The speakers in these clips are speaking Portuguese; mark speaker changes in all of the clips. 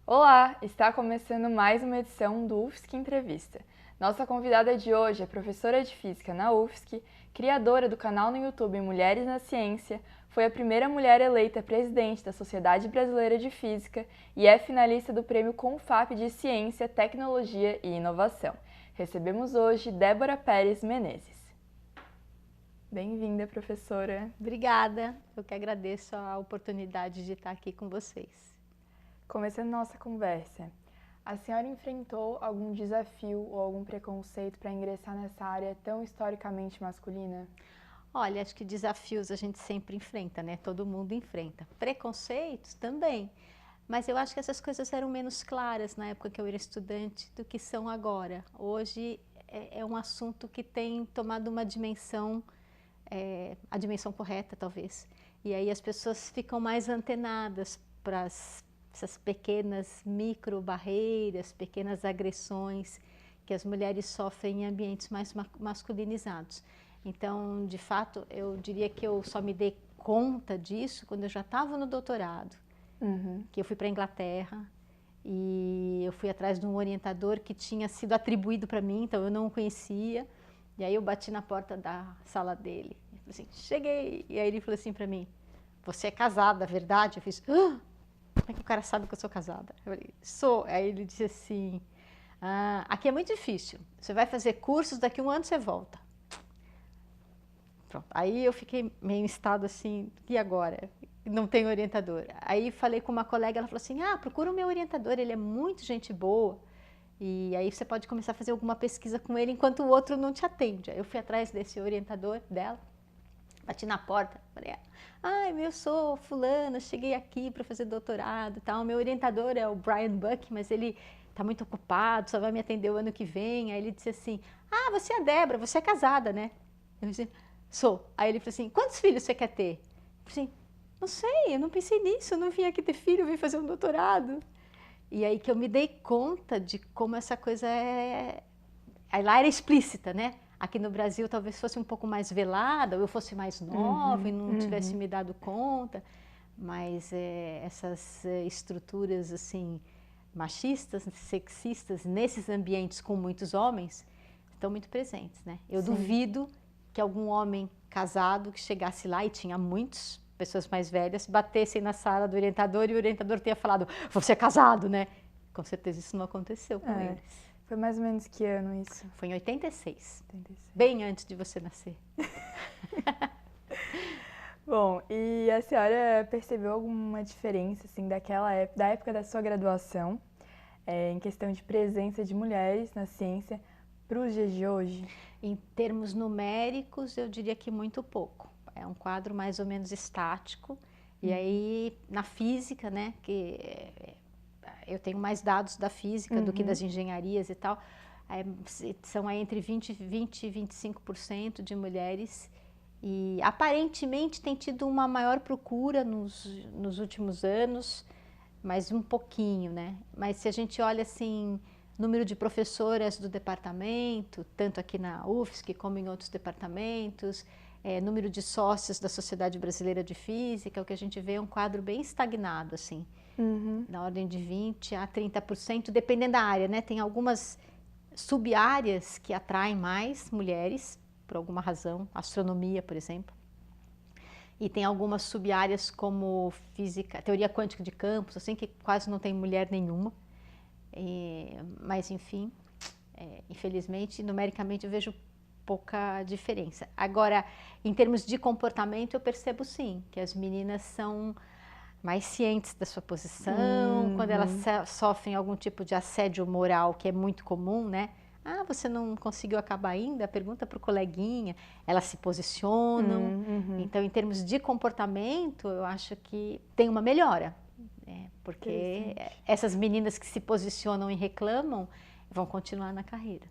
Speaker 1: Olá, está começando mais uma edição do UFSC Entrevista. Nossa convidada de hoje é professora de Física na UFSC, criadora do canal no YouTube Mulheres na Ciência, foi a primeira mulher eleita presidente da Sociedade Brasileira de Física e é finalista do Prêmio Confap de Ciência, Tecnologia e Inovação. Recebemos hoje Débora Pérez Menezes. Bem-vinda, professora.
Speaker 2: Obrigada, eu que agradeço a oportunidade de estar aqui com vocês.
Speaker 1: Começando nossa conversa, a senhora enfrentou algum desafio ou algum preconceito para ingressar nessa área tão historicamente masculina?
Speaker 2: Olha, acho que desafios a gente sempre enfrenta, né? Todo mundo enfrenta. Preconceitos também, mas eu acho que essas coisas eram menos claras na época que eu era estudante do que são agora. Hoje é um assunto que tem tomado uma dimensão, a dimensão correta talvez, e aí as pessoas ficam mais antenadas para essas pequenas micro barreiras, pequenas agressões que as mulheres sofrem em ambientes mais masculinizados. Então, de fato, eu diria que eu só me dei conta disso quando eu já estava no doutorado, que eu fui para a Inglaterra e eu fui atrás de um orientador que tinha sido atribuído para mim, então eu não o conhecia. E aí eu bati na porta da sala dele, ele falou assim, cheguei, e aí ele falou assim para mim, você é casada, verdade? Eu fiz, ah! Como é que o cara sabe que eu sou casada? Eu falei, sou. Aí ele disse assim, aqui é muito difícil, você vai fazer cursos, daqui a um ano você volta. Pronto. Aí eu fiquei meio em estado assim, e agora? Não tenho orientador. Aí falei com uma colega, ela falou assim, procura o meu orientador, ele é muito gente boa. E aí você pode começar a fazer alguma pesquisa com ele enquanto o outro não te atende. Aí eu fui atrás desse orientador dela, bati na porta, falei, eu sou fulana, cheguei aqui para fazer doutorado e tal. Meu orientador é o Brian Buck, mas ele está muito ocupado, só vai me atender o ano que vem. Aí ele disse assim, você é a Débora, você é casada, né? Eu disse, sou. Aí ele falou assim, quantos filhos você quer ter? Eu falei assim, não sei, eu não pensei nisso, eu não vim aqui ter filho, eu vim fazer um doutorado. E aí que eu me dei conta de como essa coisa Aí lá era explícita, né? Aqui no Brasil talvez fosse um pouco mais velada, ou eu fosse mais nova e não tivesse me dado conta, mas essas estruturas assim machistas, sexistas, nesses ambientes com muitos homens, estão muito presentes, né? Eu duvido que algum homem casado que chegasse lá, e tinha muitos, pessoas mais velhas, batessem na sala do orientador e o orientador tenha falado, você é casado, né? Com certeza isso não aconteceu com eles.
Speaker 1: Foi mais ou menos que ano isso?
Speaker 2: Foi em 86,
Speaker 1: 86.
Speaker 2: Bem antes de você nascer.
Speaker 1: Bom, e a senhora percebeu alguma diferença, assim, da época da sua graduação, em questão de presença de mulheres na ciência, para os dias de hoje?
Speaker 2: Em termos numéricos, eu diria que muito pouco. É um quadro mais ou menos estático. E aí, na física, né, que eu tenho mais dados da física do que das engenharias e tal, são aí entre 20 e 25% de mulheres. E aparentemente tem tido uma maior procura nos últimos anos, mas um pouquinho, né? Mas se a gente olha assim, número de professoras do departamento, tanto aqui na UFSC como em outros departamentos, número de sócios da Sociedade Brasileira de Física, o que a gente vê é um quadro bem estagnado, assim, na ordem de 20% a 30%, dependendo da área, né? Tem algumas sub-áreas que atraem mais mulheres, por alguma razão, astronomia, por exemplo. E tem algumas sub-áreas como física, teoria quântica de campos, assim, que quase não tem mulher nenhuma. Mas, enfim, infelizmente, numericamente eu vejo pouca diferença. Agora, em termos de comportamento, eu percebo sim, que as meninas são mais cientes da sua posição, quando elas sofrem algum tipo de assédio moral, que é muito comum, né? Você não conseguiu acabar ainda? Pergunta para o coleguinha. Elas se posicionam. Então, em termos de comportamento, eu acho que tem uma melhora. Porque essas meninas que se posicionam e reclamam vão continuar na carreira.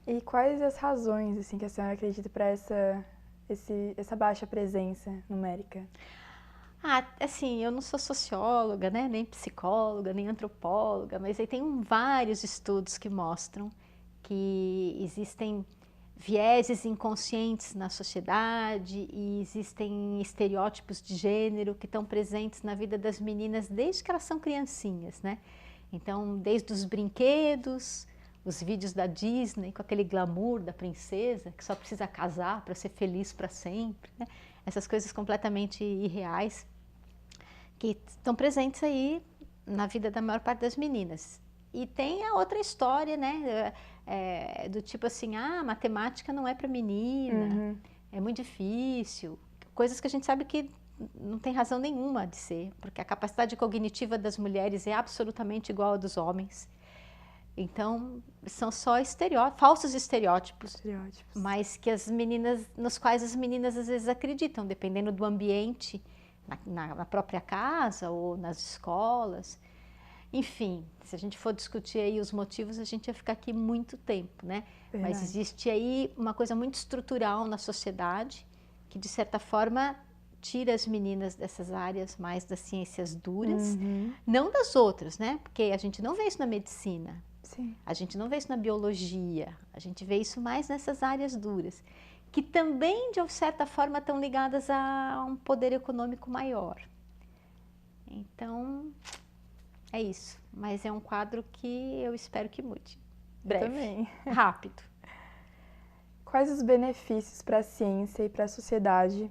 Speaker 1: E quais as razões assim, que a senhora acredita para essa baixa presença numérica?
Speaker 2: Assim, eu não sou socióloga, né, nem psicóloga, nem antropóloga, mas aí tem vários estudos que mostram que existem vieses inconscientes na sociedade e existem estereótipos de gênero que estão presentes na vida das meninas desde que elas são criancinhas, né? Então, desde os brinquedos, os vídeos da Disney com aquele glamour da princesa que só precisa casar para ser feliz para sempre, né? Essas coisas completamente irreais que estão presentes aí na vida da maior parte das meninas. E tem a outra história, né? Do tipo assim, matemática não é para menina, é muito difícil. Coisas que a gente sabe que não tem razão nenhuma de ser, porque a capacidade cognitiva das mulheres é absolutamente igual à dos homens. Então, são só falsos estereótipos, mas que nos quais as meninas às vezes acreditam, dependendo do ambiente, na própria casa ou nas escolas. Enfim, se a gente for discutir aí os motivos, a gente ia ficar aqui muito tempo, né?
Speaker 1: Verdade.
Speaker 2: Mas existe aí uma coisa muito estrutural na sociedade que, de certa forma, tira as meninas dessas áreas mais das ciências duras, não das outras, né? Porque a gente não vê isso na medicina,
Speaker 1: Sim.
Speaker 2: a gente não vê isso na biologia, a gente vê isso mais nessas áreas duras, que também, de certa forma, estão ligadas a um poder econômico maior. Então, é isso. Mas é um quadro que eu espero que mude. Breve.
Speaker 1: Também.
Speaker 2: Rápido.
Speaker 1: Quais os benefícios para a ciência e para a sociedade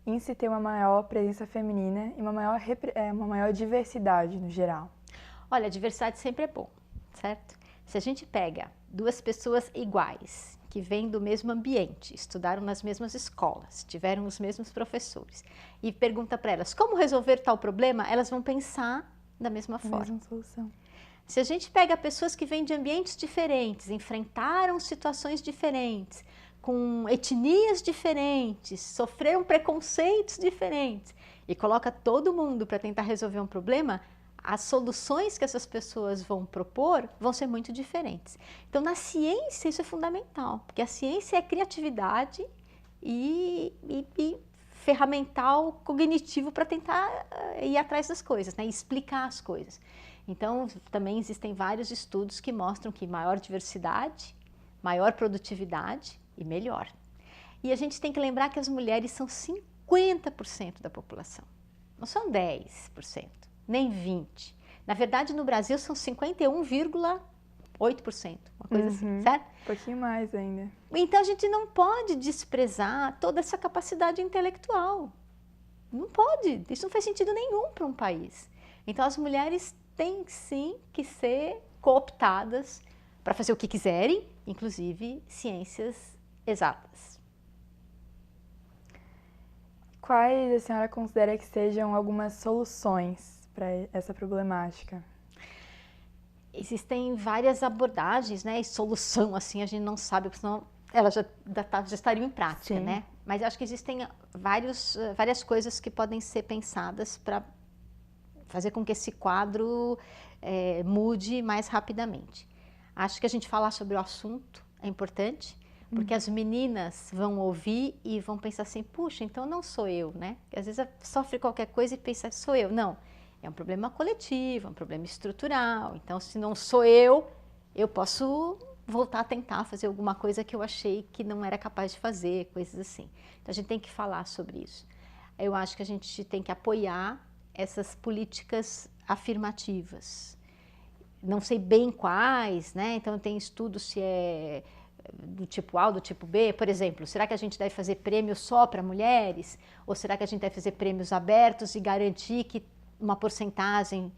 Speaker 1: em se ter uma maior presença feminina e uma maior diversidade no geral?
Speaker 2: Olha, a diversidade sempre é bom, certo? Se a gente pega duas pessoas iguais, que vêm do mesmo ambiente, estudaram nas mesmas escolas, tiveram os mesmos professores, e pergunta para elas como resolver tal problema, elas vão pensar da mesma forma.
Speaker 1: Mesma solução.
Speaker 2: Se a gente pega pessoas que vêm de ambientes diferentes, enfrentaram situações diferentes, com etnias diferentes, sofreram preconceitos diferentes, e coloca todo mundo para tentar resolver um problema, as soluções que essas pessoas vão propor vão ser muito diferentes. Então, na ciência, isso é fundamental, porque a ciência é criatividade e ferramental cognitivo para tentar ir atrás das coisas, né? E explicar as coisas. Então, também existem vários estudos que mostram que maior diversidade, maior produtividade e melhor. E a gente tem que lembrar que as mulheres são 50% da população, não são 10%. Nem 20%. Na verdade, no Brasil são 51,8%, uma coisa assim, certo?
Speaker 1: Um pouquinho mais ainda.
Speaker 2: Então, a gente não pode desprezar toda essa capacidade intelectual. Não pode. Isso não faz sentido nenhum para um país. Então, as mulheres têm, sim, que ser cooptadas para fazer o que quiserem, inclusive ciências exatas.
Speaker 1: Quais a senhora considera que sejam algumas soluções para essa problemática?
Speaker 2: Existem várias abordagens, né? E solução, assim, a gente não sabe, porque senão elas já estariam em prática,
Speaker 1: Sim.
Speaker 2: né? Mas acho que existem várias coisas que podem ser pensadas para fazer com que esse quadro mude mais rapidamente. Acho que a gente falar sobre o assunto é importante, porque as meninas vão ouvir e vão pensar assim, puxa, então não sou eu, né? Porque às vezes sofre qualquer coisa e pensa, sou eu. Não. É um problema coletivo, é um problema estrutural. Então, se não sou eu posso voltar a tentar fazer alguma coisa que eu achei que não era capaz de fazer, coisas assim. Então, a gente tem que falar sobre isso. Eu acho que a gente tem que apoiar essas políticas afirmativas. Não sei bem quais, né? Então, tem estudos se é do tipo A ou do tipo B, por exemplo, será que a gente deve fazer prêmios só para mulheres? Ou será que a gente deve fazer prêmios abertos e garantir que uma porcentagem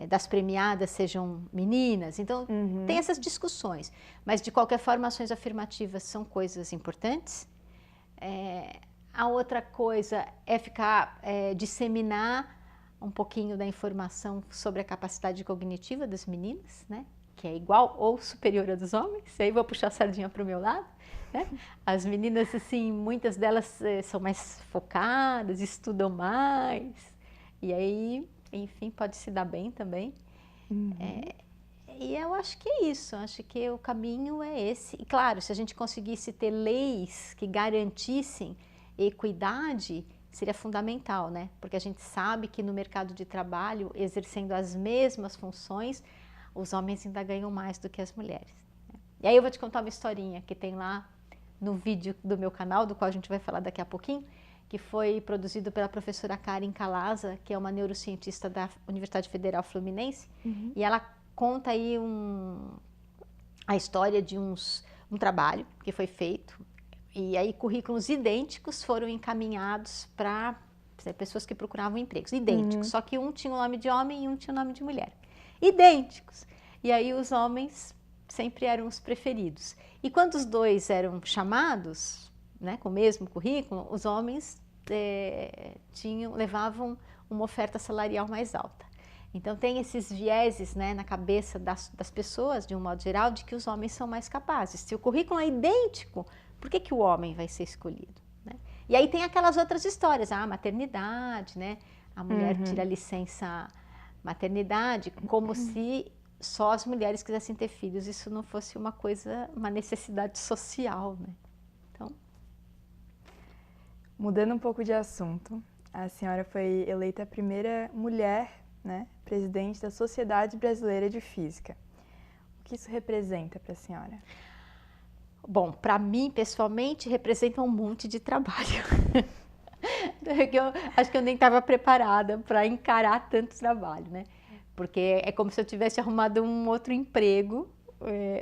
Speaker 2: das premiadas sejam meninas? Então, tem essas discussões. Mas, de qualquer forma, ações afirmativas são coisas importantes. A outra coisa é disseminar um pouquinho da informação sobre a capacidade cognitiva das meninas, né? Que é igual ou superior à dos homens. E aí vou puxar a sardinha para o meu lado, né? As meninas, assim, muitas delas são mais focadas, estudam mais. E aí, enfim, pode se dar bem também. E eu acho que é isso, acho que o caminho é esse. E claro, se a gente conseguisse ter leis que garantissem equidade, seria fundamental, né? Porque a gente sabe que no mercado de trabalho, exercendo as mesmas funções, os homens ainda ganham mais do que as mulheres. E aí eu vou te contar uma historinha que tem lá no vídeo do meu canal, do qual a gente vai falar daqui a pouquinho, que foi produzido pela professora Karen Calaza, que é uma neurocientista da Universidade Federal Fluminense, e ela conta aí a história de um trabalho que foi feito, e aí currículos idênticos foram encaminhados para pessoas que procuravam empregos, idênticos, só que um tinha o nome de homem e um tinha o nome de mulher, idênticos, e aí os homens sempre eram os preferidos, e quando os dois eram chamados, né, com o mesmo currículo, os homens levavam uma oferta salarial mais alta. Então tem esses vieses, né, na cabeça das pessoas, de um modo geral, de que os homens são mais capazes. Se o currículo é idêntico, por que o homem vai ser escolhido? Né? E aí tem aquelas outras histórias, a maternidade, né? A mulher tira licença maternidade, como se só as mulheres quisessem ter filhos, isso não fosse uma necessidade social, né? Então...
Speaker 1: Mudando um pouco de assunto, a senhora foi eleita a primeira mulher, né, presidente da Sociedade Brasileira de Física. O que isso representa para a senhora?
Speaker 2: Bom, para mim, pessoalmente, representa um monte de trabalho. Acho que eu nem estava preparada para encarar tanto trabalho, né? Porque é como se eu tivesse arrumado um outro emprego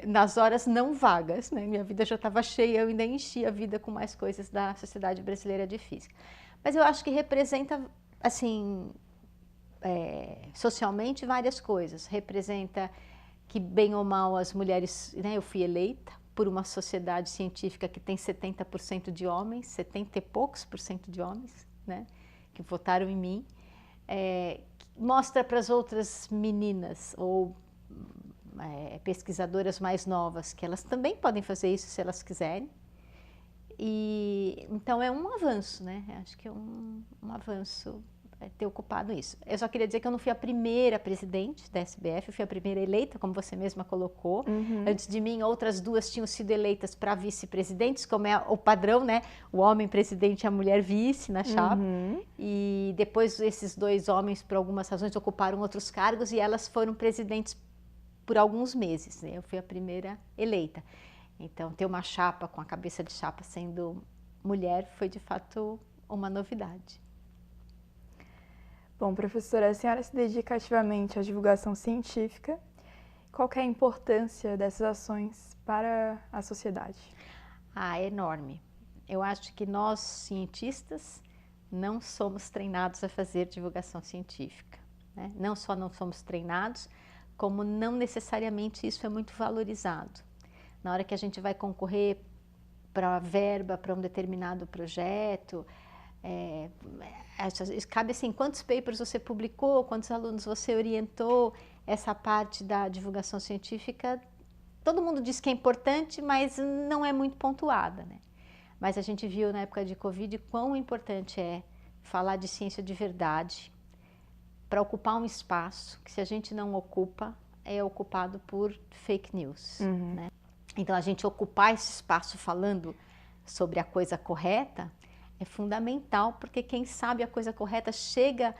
Speaker 2: nas horas não vagas, né? Minha vida já estava cheia, eu ainda enchi a vida com mais coisas da Sociedade Brasileira de Física. Mas eu acho que representa, assim, socialmente várias coisas. Representa que, bem ou mal, as mulheres, né? Eu fui eleita por uma sociedade científica que tem 70% de homens, 70 e poucos por cento de homens, né? Que votaram em mim. Mostra para as outras meninas ou pesquisadoras mais novas que elas também podem fazer isso se elas quiserem. E então é um avanço, né? Acho que é um avanço ter ocupado isso. Eu só queria dizer que eu não fui a primeira presidente da SBF, eu fui a primeira eleita, como você mesma colocou. Antes de mim, outras duas tinham sido eleitas para vice-presidentes, como é o padrão, né? O homem presidente e a mulher vice na chapa. E depois esses dois homens, por algumas razões, ocuparam outros cargos e elas foram presidentes por alguns meses, né? Eu fui a primeira eleita. Então, ter uma chapa com a cabeça de chapa sendo mulher foi, de fato, uma novidade.
Speaker 1: Bom, professora, a senhora se dedica ativamente à divulgação científica. Qual é a importância dessas ações para a sociedade?
Speaker 2: É enorme. Eu acho que nós, cientistas, não somos treinados a fazer divulgação científica, né? Não só não somos treinados, como não necessariamente isso é muito valorizado. Na hora que a gente vai concorrer para verba, para um determinado projeto, cabe assim, quantos papers você publicou, quantos alunos você orientou, essa parte da divulgação científica, todo mundo diz que é importante, mas não é muito pontuada, né? Mas a gente viu na época de Covid quão importante é falar de ciência de verdade, para ocupar um espaço que, se a gente não ocupa, é ocupado por fake news, né? Então, a gente ocupar esse espaço falando sobre a coisa correta é fundamental, porque quem sabe a coisa correta chega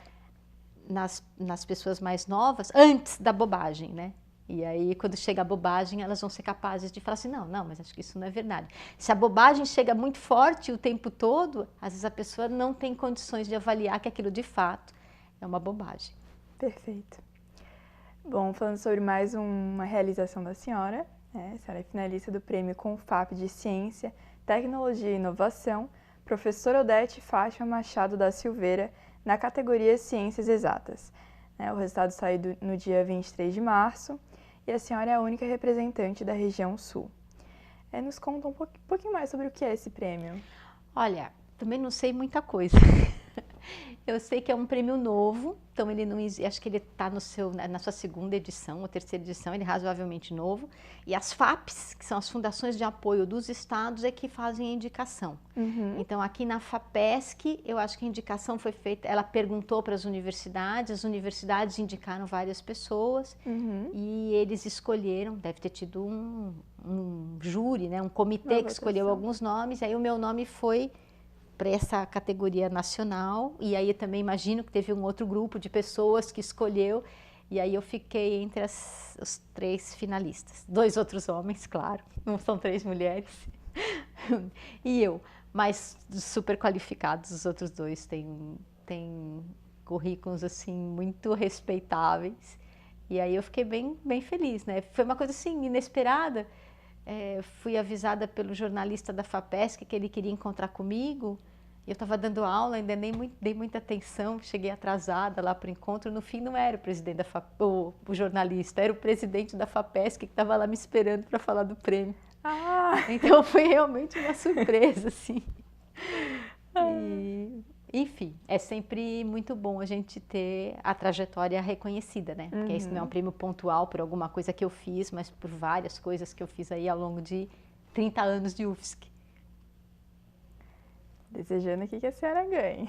Speaker 2: nas pessoas mais novas antes da bobagem, né? E aí, quando chega a bobagem, elas vão ser capazes de falar assim, não, mas acho que isso não é verdade. Se a bobagem chega muito forte o tempo todo, às vezes a pessoa não tem condições de avaliar que aquilo de fato é uma bobagem.
Speaker 1: Perfeito. Bom, falando sobre mais uma realização da senhora, a senhora é finalista do Prêmio Confap de Ciência, Tecnologia e Inovação, professora Odete Fátima Machado da Silveira, na categoria Ciências Exatas. O resultado saiu no dia 23 de março e a senhora é a única representante da região sul. Nos conta um pouquinho mais sobre o que é esse prêmio.
Speaker 2: Olha, também não sei muita coisa. Eu sei que é um prêmio novo, então ele não existe, acho que ele está na sua segunda edição ou terceira edição, ele é razoavelmente novo. E as FAPES, que são as fundações de apoio dos estados, é que fazem a indicação. Então, aqui na FAPESC, eu acho que a indicação foi feita, ela perguntou para as universidades indicaram várias pessoas e eles escolheram, deve ter tido um júri, né, um comitê que escolheu alguns nomes, aí o meu nome foi para essa categoria nacional, e aí eu também imagino que teve um outro grupo de pessoas que escolheu, E aí eu fiquei entre os 3 finalistas. 2 outros homens, claro, não são 3 mulheres. E eu, mas super qualificados, os outros 2 têm currículos assim muito respeitáveis. E aí eu fiquei bem feliz, né? Foi uma coisa assim inesperada. Fui avisada pelo jornalista da FAPESC que ele queria encontrar comigo. Eu estava dando aula, ainda nem dei muita atenção, cheguei atrasada lá para o encontro. No fim, não era o presidente o jornalista, era o presidente da FAPESC que estava lá me esperando para falar do prêmio. Então foi realmente uma surpresa, assim. Enfim, é sempre muito bom a gente ter a trajetória reconhecida, né? Porque isso não é um prêmio pontual por alguma coisa que eu fiz, mas por várias coisas que eu fiz aí ao longo de 30 anos de UFSC.
Speaker 1: Desejando aqui que a senhora ganhe.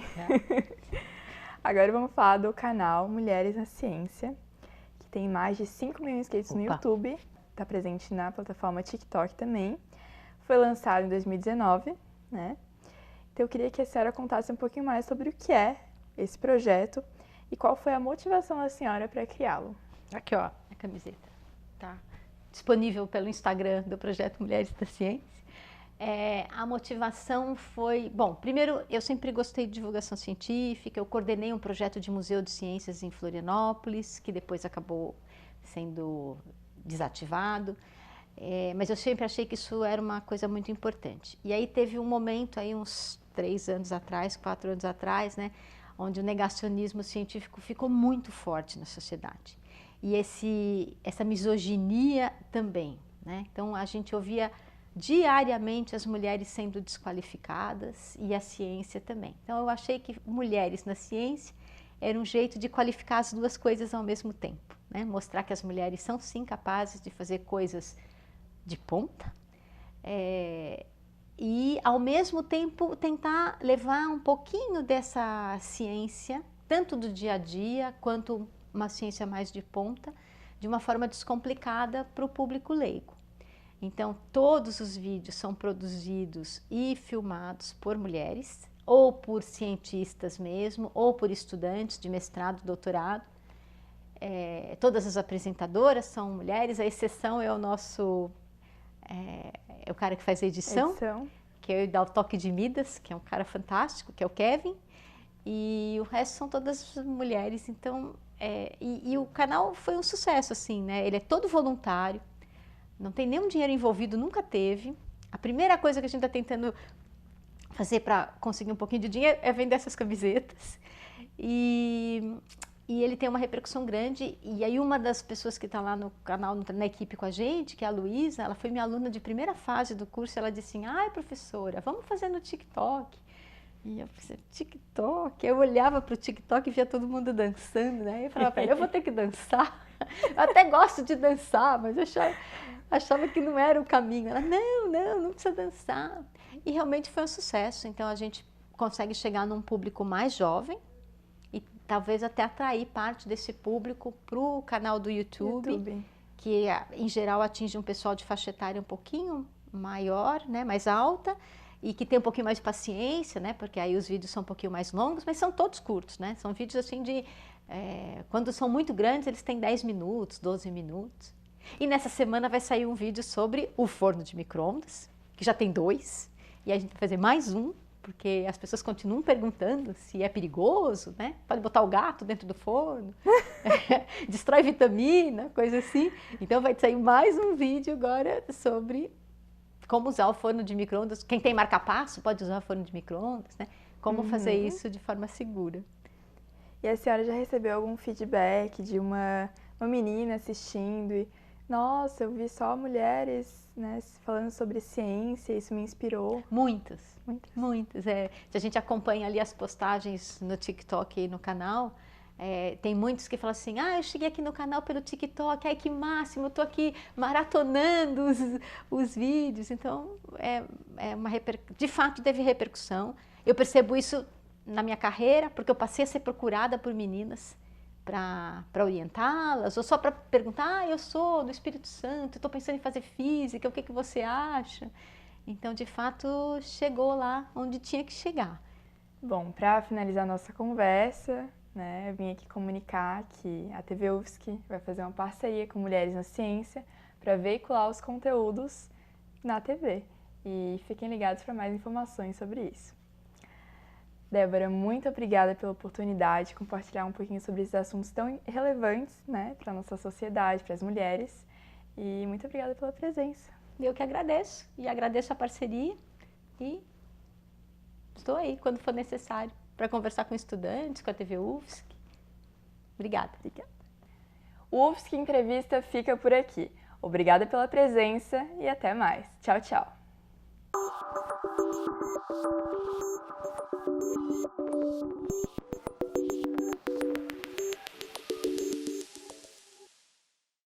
Speaker 1: Agora vamos falar do canal Mulheres na Ciência, que tem mais de 5 mil inscritos no YouTube, está presente na plataforma TikTok também. Foi lançado em 2019, né? Então eu queria que a senhora contasse um pouquinho mais sobre o que é esse projeto e qual foi a motivação da senhora para criá-lo.
Speaker 2: Aqui, ó, a camiseta. Tá disponível pelo Instagram do Projeto Mulheres da Ciência. A motivação foi... Bom, primeiro, eu sempre gostei de divulgação científica, eu coordenei um projeto de Museu de Ciências em Florianópolis, que depois acabou sendo desativado, mas eu sempre achei que isso era uma coisa muito importante. E aí teve um momento, aí uns 3 anos atrás, 4 anos atrás, né, onde o negacionismo científico ficou muito forte na sociedade. E essa misoginia também, né? Então a gente ouvia diariamente as mulheres sendo desqualificadas e a ciência também. Então eu achei que mulheres na ciência era um jeito de qualificar as duas coisas ao mesmo tempo, né? Mostrar que as mulheres são sim capazes de fazer coisas de ponta e ao mesmo tempo tentar levar um pouquinho dessa ciência, tanto do dia a dia quanto uma ciência mais de ponta, de uma forma descomplicada para o público leigo. Então, todos os vídeos são produzidos e filmados por mulheres, ou por cientistas mesmo, ou por estudantes de mestrado, doutorado. Todas as apresentadoras são mulheres, a exceção é o nosso, o cara que faz a edição, que é o Toque de Midas, que é um cara fantástico, que é o Kevin, e o resto são todas mulheres. Então, e o canal foi um sucesso, assim, né? Ele é todo voluntário, não tem nenhum dinheiro envolvido, nunca teve. A primeira coisa que a gente está tentando fazer para conseguir um pouquinho de dinheiro é vender essas camisetas. E ele tem uma repercussão grande. E aí uma das pessoas que está lá no canal, na equipe com a gente, que é a Luísa, ela foi minha aluna de primeira fase do curso, ela disse assim, ai professora, vamos fazer no TikTok. E eu pensei, TikTok? Eu olhava para o TikTok e via todo mundo dançando, né? E eu falava, eu vou ter que dançar. Eu até gosto de dançar, mas eu achava que não era o caminho. Ela, não precisa dançar. E realmente foi um sucesso. Então a gente consegue chegar num público mais jovem e talvez até atrair parte desse público para o canal do YouTube, que em geral atinge um pessoal de faixa etária um pouquinho maior, né? Mais alta. E que tem um pouquinho mais de paciência, né? Porque aí os vídeos são um pouquinho mais longos, mas são todos curtos, né? São vídeos assim de... quando são muito grandes, eles têm 10 minutos, 12 minutos. E nessa semana vai sair um vídeo sobre o forno de micro-ondas, que já tem 2. E a gente vai fazer mais um, porque as pessoas continuam perguntando se é perigoso, né? Pode botar o gato dentro do forno, destrói vitamina, coisa assim. Então vai sair mais um vídeo agora sobre... como usar o forno de micro-ondas. Quem tem marca-passo pode usar o forno de micro-ondas, né? Como fazer isso de forma segura.
Speaker 1: E a senhora já recebeu algum feedback de uma menina assistindo e, nossa, eu vi só mulheres, né, falando sobre ciência, isso me inspirou?
Speaker 2: Muitas. Se a gente acompanha ali as postagens no TikTok e no canal, tem muitos que falam assim, eu cheguei aqui no canal pelo TikTok, ai que máximo, eu tô aqui maratonando os vídeos. Então, de fato teve repercussão. Eu percebo isso na minha carreira, porque eu passei a ser procurada por meninas para orientá-las, ou só para perguntar, eu sou do Espírito Santo, estou pensando em fazer física, o que você acha? Então, de fato, chegou lá onde tinha que chegar.
Speaker 1: Bom, para finalizar nossa conversa, né? Eu vim aqui comunicar que a TV UFSC vai fazer uma parceria com Mulheres na Ciência para veicular os conteúdos na TV. E fiquem ligados para mais informações sobre isso. Débora, muito obrigada pela oportunidade de compartilhar um pouquinho sobre esses assuntos tão relevantes, né, para a nossa sociedade, para as mulheres. E muito obrigada pela presença.
Speaker 2: Eu que agradeço, e agradeço a parceria, e estou aí quando for necessário para conversar com estudantes, com a TV UFSC. Obrigada.
Speaker 1: O UFSC Entrevista fica por aqui. Obrigada pela presença e até mais. Tchau, tchau.